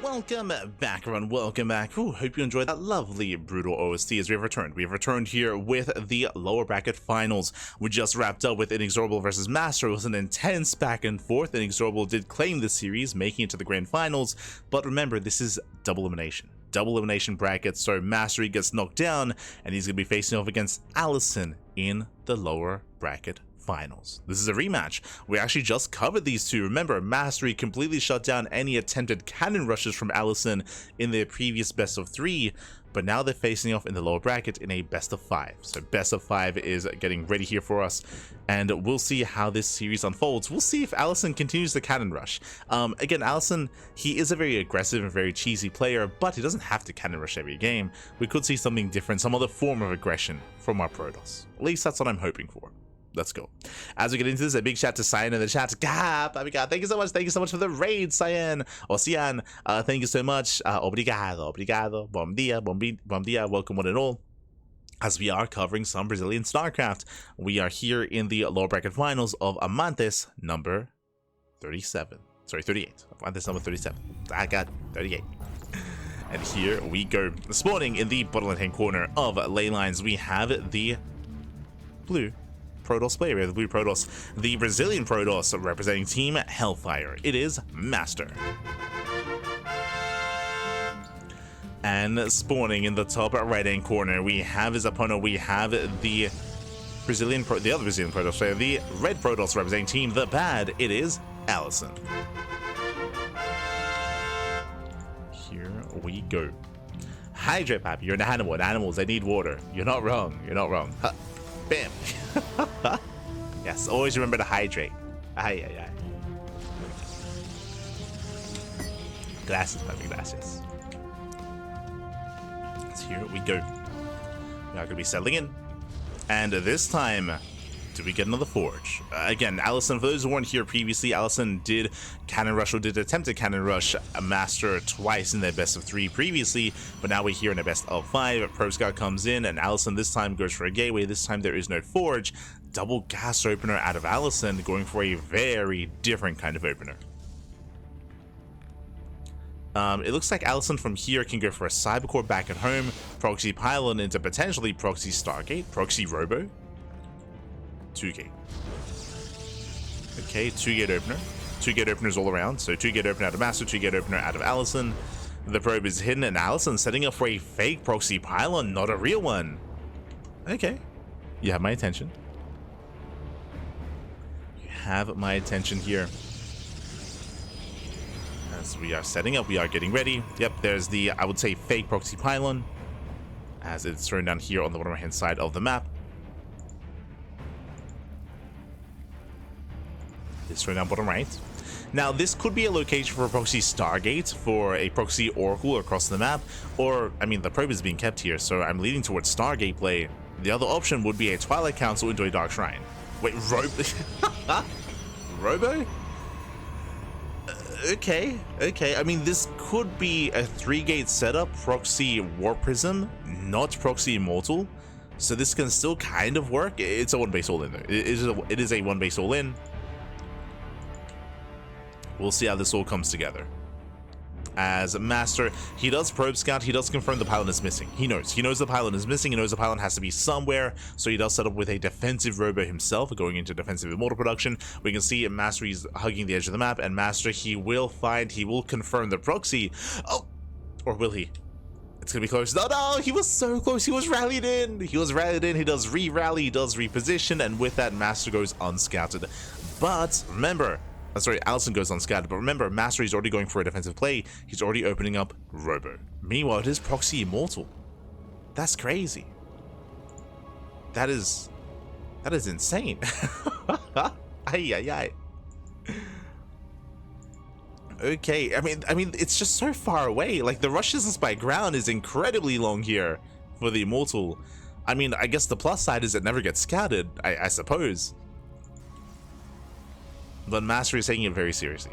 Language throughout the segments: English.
welcome back, everyone. Welcome back. Ooh, hope you enjoyed that lovely brutal OST as we have returned. We have returned here with the lower bracket finals. We just wrapped up with Inexorable versus MasTeR. It was an intense back and forth. Inexorable did claim the series, making it to the grand finals. But remember, this is double elimination. Double elimination brackets, so MasTeR gets knocked down, and he's going to be facing off against AlisoN in the lower bracket finals. This is a rematch. We actually just covered these two. Remember, MasTeR completely shut down any attempted cannon rushes from AlisoN in their previous best of 3, but now they're facing off in the lower bracket in a best of 5. So best of 5 is getting ready here for us, and we'll see how this series unfolds. We'll see if AlisoN continues the cannon rush. Again, AlisoN, he is a very aggressive and very cheesy player, but he doesn't have to cannon rush every game. We could see something different, some other form of aggression from our Protoss. At least that's what I'm hoping for. Let's go. As we get into this, a big shout to Cyan in the chat. God, thank you so much. Thank you so much for the raid, Cyan. Or Cyan, thank you so much. Obrigado, obrigado. Bom dia, bom dia. Welcome one and all. As we are covering some Brazilian StarCraft, we are here in the lower bracket finals of Amantes number 37. Sorry, 38. Amantes number 37. I got 38. And here we go. Spawning in the bottom left-hand corner of ley lines, we have the blue Protoss player. We have the blue Protoss, the Brazilian Protoss representing Team Hellfire. It is MasTeR. And spawning in the top right-hand corner, we have his opponent. We have the other Brazilian Protoss player, the red Protoss representing Team The Bad. It is AlisoN. Here we go. Hydrate, Pappy. You're an animal. And animals, they need water. You're not wrong. You're not wrong. Huh. Bam. Yes, always remember to hydrate. Ay, ay, ay. Glasses, Pappy, glasses. So here we go. We are going to be settling in. And this time, do we get another forge? Again, AlisoN, for those who weren't here previously, AlisoN did cannon rush, or did attempt to cannon rush a MasTeR twice in their best of 3 previously, but now we're here in a best of 5. Pro Scout comes in, and AlisoN this time goes for a gateway. This time there is no forge. Double gas opener out of AlisoN, going for a very different kind of opener. It looks like AlisoN from here can go for a Cybercore back at home, proxy pylon into potentially proxy Stargate, proxy Robo. 2-gate. Okay, 2-gate opener. 2-gate openers all around. So 2-gate opener out of MasTeR, 2-gate opener out of AlisoN. The probe is hidden, and AlisoN setting up for a fake proxy pylon, not a real one. Okay. You have my attention. You have my attention here. As we are setting up, we are getting ready. Yep, there's the, I would say, fake proxy pylon, as it's thrown down here on the bottom right-hand side of the map. It's thrown down bottom right. Now, this could be a location for a proxy Stargate, for a proxy Oracle across the map, or, I mean, the probe is being kept here, so I'm leaning towards Stargate play. The other option would be a Twilight Council into a Dark Shrine. Wait, Robo? Okay. I mean, this could be a 3-gate setup, proxy War Prism, not proxy Immortal. So this can still kind of work. It's a 1-base all-in, though. It is a 1-base all-in. We'll see how this all comes together. As MasTeR, he does probe scout, he does confirm the pylon is missing. He knows the pylon is missing, he knows the pylon has to be somewhere, so he does set up with a defensive robo himself, going into defensive immortal production. We can see MasTeR is hugging the edge of the map, and MasTeR, he will confirm the proxy. Oh, or will he? It's gonna be close. No, he was so close. He was rallied in. He does re-rally, he does reposition, and with that, MasTeR goes unscouted. But remember, sorry, AlisoN goes unscattered, but remember, MasTeR is already going for a defensive play. He's already opening up Robo. Meanwhile, it is proxy Immortal. That's crazy. That is insane. Ay, ay, ay. Okay, I mean, it's just so far away. Like, the rush distance by ground is incredibly long here for the Immortal. I mean, I guess the plus side is it never gets scouted, I suppose. But MasTeR is taking it very seriously.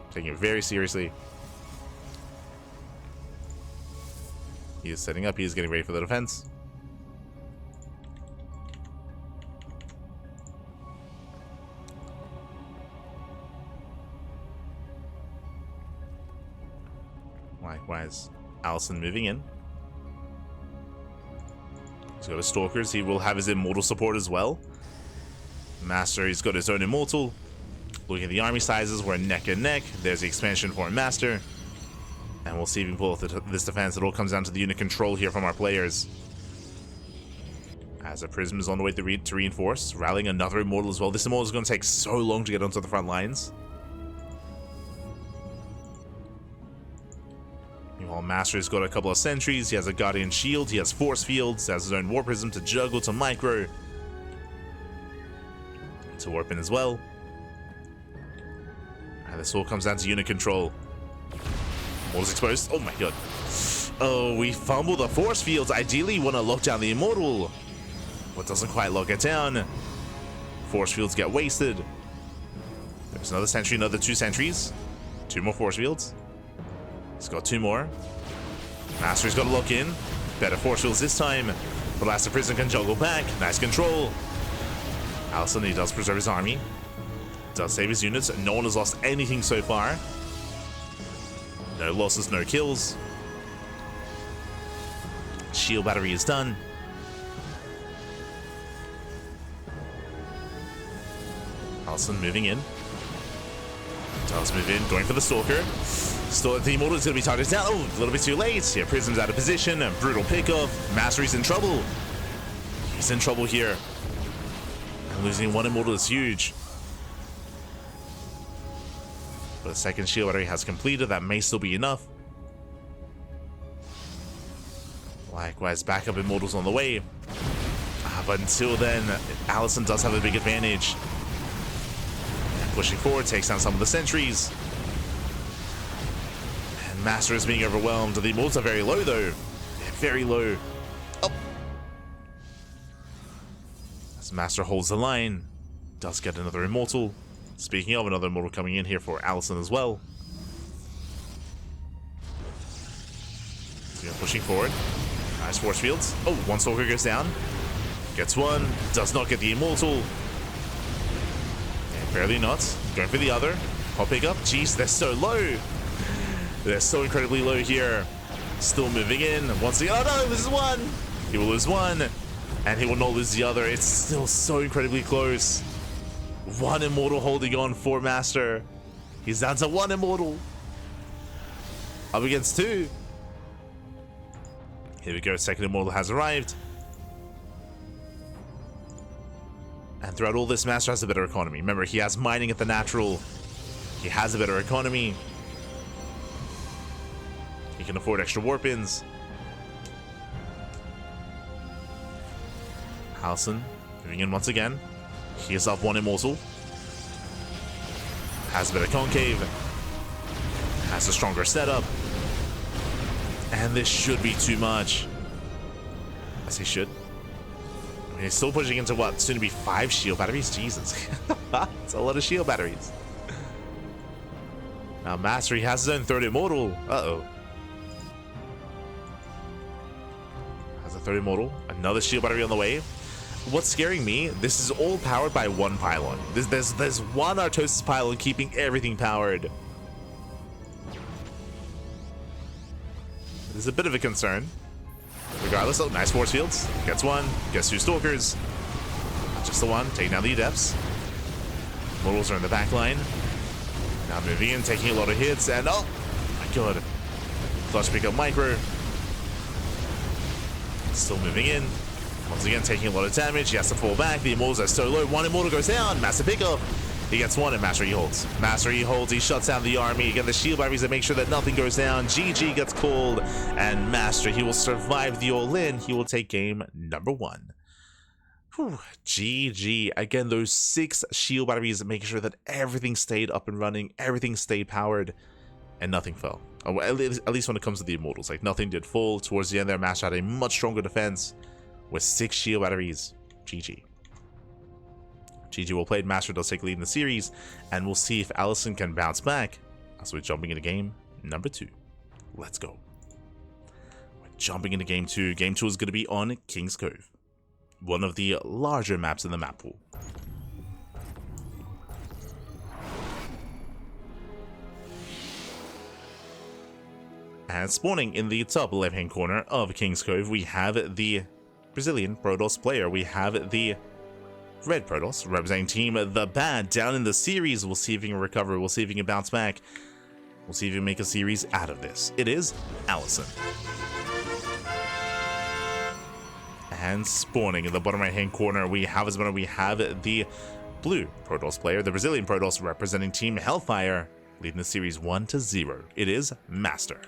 He is setting up. He is getting ready for the defense. Likewise, AlisoN moving in. He's got his Stalkers. He will have his Immortal support as well. MasTeR, he's got his own Immortal. Looking at the army sizes, we're neck and neck. There's the expansion for MasTeR. And we'll see if we can pull off this defense. It all comes down to the unit control here from our players. As a Prism is on the way to reinforce, rallying another Immortal as well. This Immortal is going to take so long to get onto the front lines. Meanwhile, MasTer's got a couple of sentries. He has a Guardian Shield. He has Force Fields. He has his own War Prism to juggle, to micro. To warp in as well. And this all comes down to unit control. Immortal's exposed. Oh my god. Oh, we fumble the Force Fields. Ideally, you want to lock down the Immortal. But doesn't quite lock it down. Force Fields get wasted. There's another sentry, another 2 sentries. 2 more Force Fields. He's got 2 more. MasTer's got to lock in. Better Force Fields this time. The last Prism can juggle back. Nice control. AlisoN, he does preserve his army. Does save his units. No one has lost anything so far. No losses, no kills. Shield battery is done. AlisoN moving in. Does move in, going for the Stalker. Still, the Immortal is going to be targeted down. Oh, a little bit too late. Yeah, Prism's out of position. A brutal pickoff. MasTer's in trouble. He's in trouble here. And losing 1 Immortal is huge. But the second shield battery has completed. That may still be enough. Likewise, backup Immortals on the way. But until then, AlisoN does have a big advantage. Pushing forward, takes down some of the sentries. And MasTer is being overwhelmed. The Immortals are very low, though. They're very low. Oh. As MasTer holds the line, does get another Immortal. Speaking of, another Immortal coming in here for AlisoN as well. So pushing forward. Nice Force Fields. Oh, 1 Stalker goes down. Gets 1. Does not get the Immortal. Barely not. Going for the other. Pop pick up. Jeez, they're so low. They're so incredibly low here. Still moving in. Once again. Oh no, this is 1. He will lose 1. And he will not lose the other. It's still so incredibly close. 1 Immortal holding on for MasTeR. He's down to 1 Immortal. Up against 2. Here we go. Second Immortal has arrived. And throughout all this, MasTeR has a better economy. Remember, he has mining at the natural. He has a better economy. He can afford extra warp-ins. AlisoN moving in once again. He is up 1 Immortal. Has a better concave. Has a stronger setup. And this should be too much. I say should. I mean, he's still pushing into what? Soon to be 5 shield batteries? Jesus. It's a lot of shield batteries. Now MasTeR, he has his own 3rd Immortal. Uh-oh. Has a 3rd Immortal. Another shield battery on the way. What's scaring me, this is all powered by 1 pylon. There's 1 Artosis pylon keeping everything powered. This is a bit of a concern. Regardless, oh, nice Force Fields. Gets 1, gets 2 Stalkers. Just the 1, taking down the Adepts. Immortals are in the back line. Now moving in, taking a lot of hits, and oh my god. Clutch pick up micro. Still moving in. Once again, taking a lot of damage. He has to fall back. The Immortals are so low. 1 Immortal goes down. Massive pickup. He gets 1 and MasTeR, he holds. MasTeR, he holds. He shuts down the army. Again, the shield batteries to make sure that nothing goes down. GG gets called. And MasTeR, he will survive the all-in. He will take game number 1. Whew, GG. Again, those 6 shield batteries making sure that everything stayed up and running. Everything stayed powered. And nothing fell. Oh, at least when it comes to the Immortals. Like, nothing did fall. Towards the end there, MasTeR had a much stronger defense. With 6 shield batteries. GG. GG, well played. MasTeR does take lead in the series, and we'll see if AlisoN can bounce back as we're jumping into game number 2. Let's go. We're jumping into game 2. Game 2 is going to be on King's Cove, one of the larger maps in the map pool. And spawning in the top left-hand corner of King's Cove, we have the Brazilian Protoss player. We have the Red Protoss representing Team The Bad down in the series. We'll see if he can recover. We'll see if he can bounce back. We'll see if he can make a series out of this. It is AlisoN. And spawning in the bottom right-hand corner, we have the blue Protoss player, the Brazilian Protoss representing Team Hellfire, leading the series 1-0. It is MasTeR.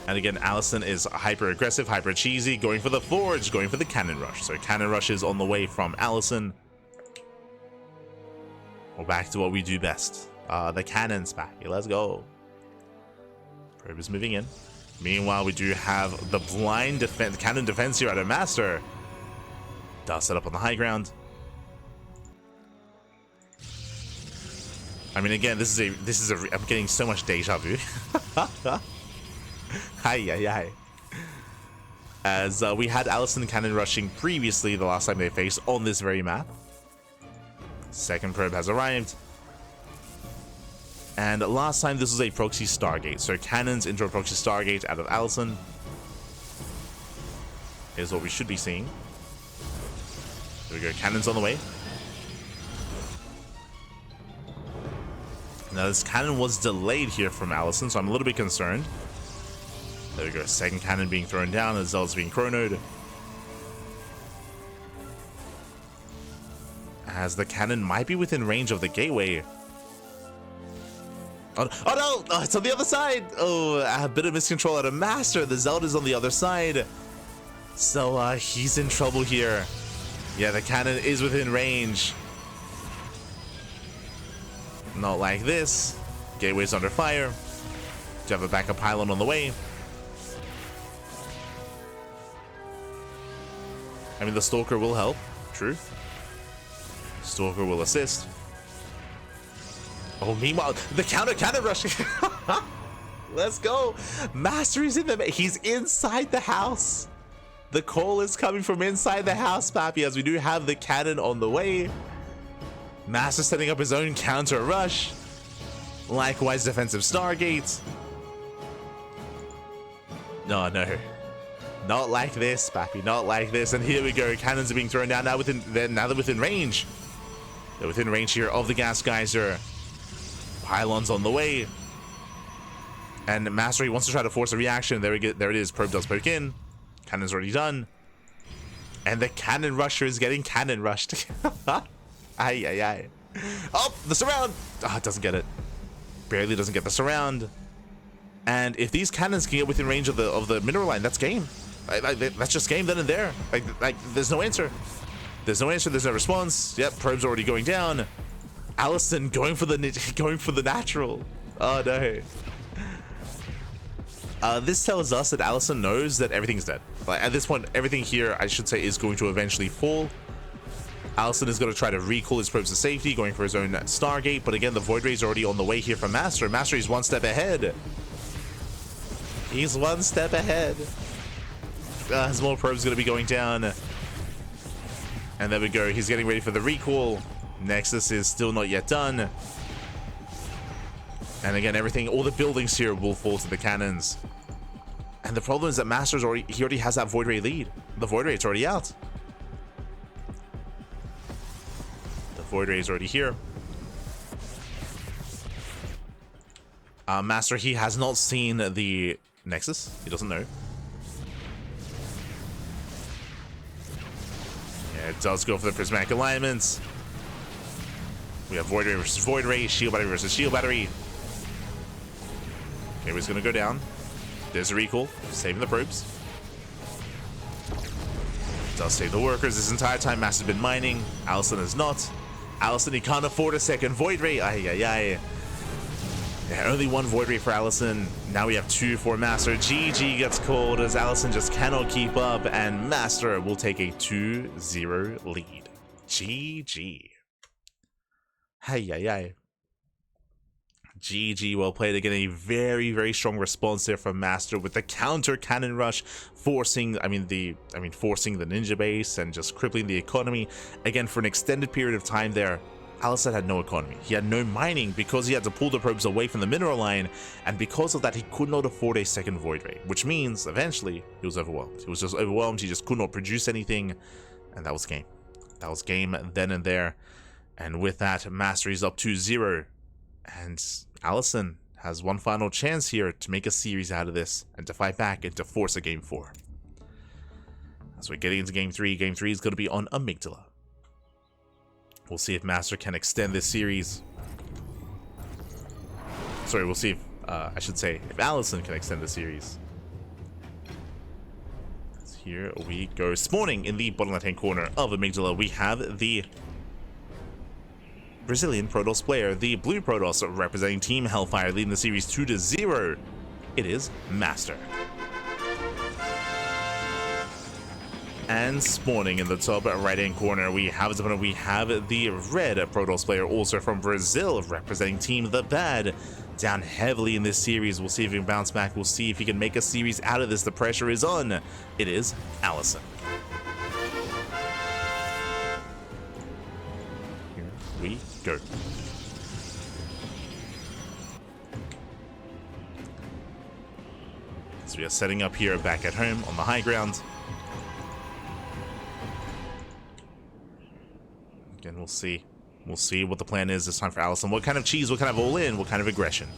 And again, AlisoN is hyper aggressive, hyper cheesy, going for the forge, going for the cannon rush. So cannon rush is on the way from AlisoN. We're back to what we do best. The cannons back. Let's go. Probe is moving in. Meanwhile, we do have the blind defense, cannon defense here out of MasTeR. Does set up on the high ground. I mean, again, this is a. I'm getting so much deja vu. Hi. As we had AlisoN cannon rushing previously the last time they faced on this very map. Second probe has arrived. And last time this was a proxy Stargate. So cannons into a proxy Stargate out of AlisoN is what we should be seeing. There we go, cannons on the way. Now this cannon was delayed here from AlisoN, so I'm a little bit concerned. There we go, second cannon being thrown down as Zeld's being chronoed. As the cannon might be within range of the gateway. Oh no! Oh, it's on the other side! Oh, a bit of miscontrol out of MasTeR. The Zeld is on the other side. So he's in trouble here. Yeah, the cannon is within range. Not like this. Gateway's under fire. Do have a backup pylon on the way. I mean, the Stalker will help. True. Stalker will assist. Oh, meanwhile, the cannon rush. Let's go. MasTeR is in the. He's inside the house. The call is coming from inside the house, Pappy, as we do have the cannon on the way. MasTeR setting up his own counter rush. Likewise, defensive Stargate. No. Not like this, Pappy. Not like this. And here we go. Cannons are being thrown down. Now they're within range. They're within range here of the gas geyser. Pylons on the way. And MasTeR, he wants to try to force a reaction. There it is. Probe does poke in. Cannon's already done. And the cannon rusher is getting cannon rushed. Ay. Oh, the surround. Ah, it doesn't get it. Barely doesn't get the surround. And if these cannons can get within range of the mineral line, that's game. That's just game then and there. Like there's no answer. There's no answer. There's no response. Yep, probe's already going down. AlisoN going for the natural. Oh no. This tells us that AlisoN knows that everything's dead. Like, at this point, everything here, I should say, is going to eventually fall. AlisoN is going to try to recall his probes to safety, going for his own Stargate. But again, the Void Ray is already on the way here from MasTeR. MasTeR is one step ahead. He's one step ahead. His more probes going to be going down. And there we go. He's getting ready for the recall. Nexus is still not yet done. And again, all the buildings here will fall to the cannons. And the problem is that MasTER's already has that Void Ray lead. The Void Ray is already out. The Void Ray is already here. MasTER, he has not seen the Nexus. He doesn't know. Yeah, it does go for the prismatic alignments. We have Void Ray versus Void Ray, Shield Battery versus Shield Battery. Okay, he's gonna go down. There's a recall, saving the probes. Does save the workers this entire time. MasTER's been mining. AlisoN is not. AlisoN, he can't afford a second Void Ray. Ay. Yeah, only one Void Ray for AlisoN. Now we have two for MasTER. GG gets called as AlisoN just cannot keep up, and MasTER will take a 2-0 lead. GG. Ay. GG, well played. Again, a very, very strong response there from MasTER with the counter cannon rush, forcing the ninja base and just crippling the economy again for an extended period of time there. AlisoN had no economy. He had no mining because he had to pull the probes away from the mineral line, and because of that, he could not afford a second void ray, which means eventually he was overwhelmed. He was just overwhelmed. He just could not produce anything, and that was game. That was game then and there. And with that, MasTeR is up 2-0, and AlisoN has one final chance here to make a series out of this and to fight back and to force a game 4. As we're getting into game 3, game 3 is going to be on Amygdala. We'll see if MasTeR can extend this series. Sorry, we'll see if, I should say, if AlisoN can extend the series. So here we go. Spawning in the bottom left-hand corner of Amygdala, we have the Brazilian Protoss player, the blue Protoss representing Team Hellfire, leading the series 2-0. It is MasTeR. And spawning in the top right-hand corner, we have the red Protoss player, also from Brazil, representing Team The Bad. Down heavily in this series. We'll see if he can bounce back. We'll see if he can make a series out of this. The pressure is on. It is AlisoN. Here we go. So we are setting up here back at home on the high ground. Again, we'll see. We'll see what the plan is this time for AlisoN. What kind of cheese, what kind of all-in, what kind of aggression.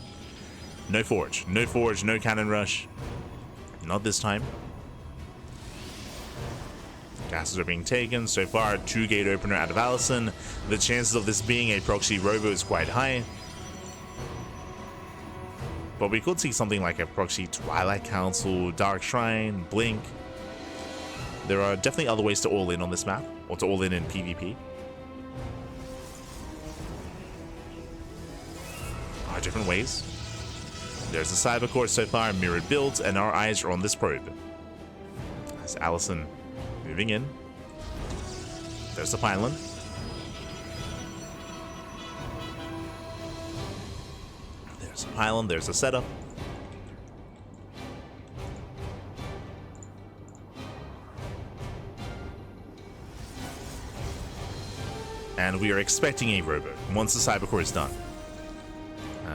No forge, no cannon rush. Not this time. Gases are being taken. So far, 2-gate opener out of AlisoN. The chances of this being a proxy robo is quite high. But we could see something like a proxy Twilight Council, Dark Shrine, Blink. There are definitely other ways to all-in on this map, or to all-in PvP. Different ways. There's the cyber core so far, mirrored builds, and our eyes are on this probe. As AlisoN moving in. There's the pylon. There's the pylon, there's the setup. And we are expecting a robo once the cyber core is done.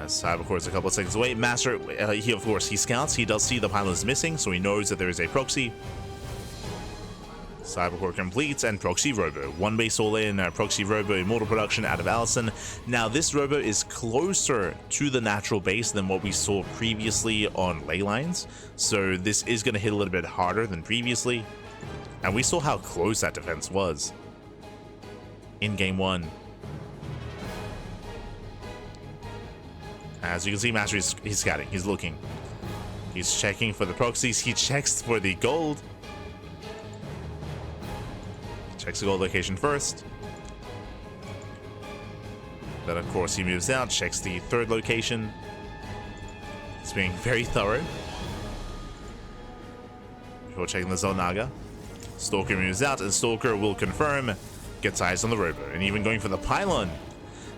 Cybercore is a couple of seconds away. MasTeR, he of course, he scouts. He does see the pylon is missing, so he knows that there is a proxy. Cybercore completes, and proxy robo. One base all in, proxy robo, immortal production out of AlisoN. Now, this robo is closer to the natural base than what we saw previously on ley lines, so this is going to hit a little bit harder than previously. And we saw how close that defense was in game 1. As you can see, MasTeR, he's scouting, he's looking. He's checking for the proxies, he checks for the gold. Checks the gold location first. Then, of course, he moves out, checks the third location. He's being very thorough. Before checking the Zonaga. Stalker moves out, and Stalker will confirm, gets eyes on the robo, and even going for the pylon.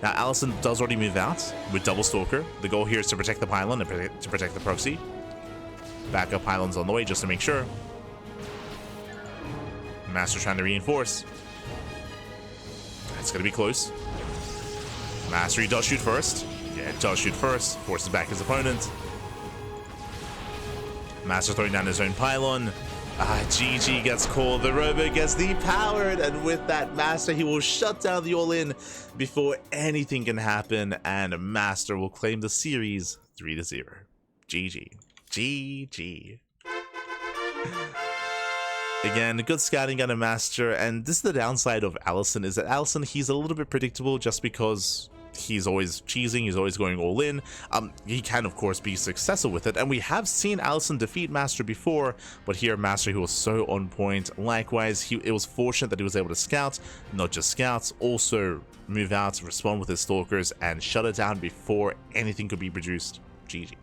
Now, AlisoN does already move out with double Stalker. The goal here is to protect the pylon and to protect the proxy. Backup pylons on the way just to make sure. MasTeR trying to reinforce. It's going to be close. MasTeR, he does shoot first. Yeah, it does shoot first. Forces back his opponent. MasTeR throwing down his own pylon. GG gets called, the robo gets depowered, and with that, MasTeR, he will shut down the all-in before anything can happen, and MasTeR will claim the series 3-0. GG. GG. Again, good scouting out of MasTeR, and this is the downside of AlisoN, is that AlisoN, he's a little bit predictable just because he's always cheesing, he's always going all in. He can, of course, be successful with it, and we have seen AlisoN defeat MasTeR before, but here MasTeR, he was so on point. Likewise, it was fortunate that he was able to scout, not just scouts, also move out, respond with his stalkers, and shut it down before anything could be produced. GG.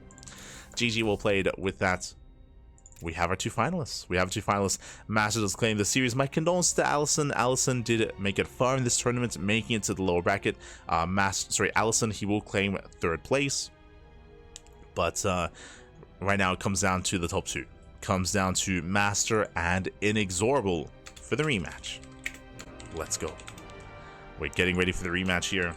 GG well played with that. We have our two finalists. MasTeR does claim the series. My condolences to AlisoN. AlisoN did make it far in this tournament, making it to the lower bracket. AlisoN, he will claim third place. But right now it comes down to the top two. Comes down to MasTeR and Inexorable for the rematch. Let's go. We're getting ready for the rematch here.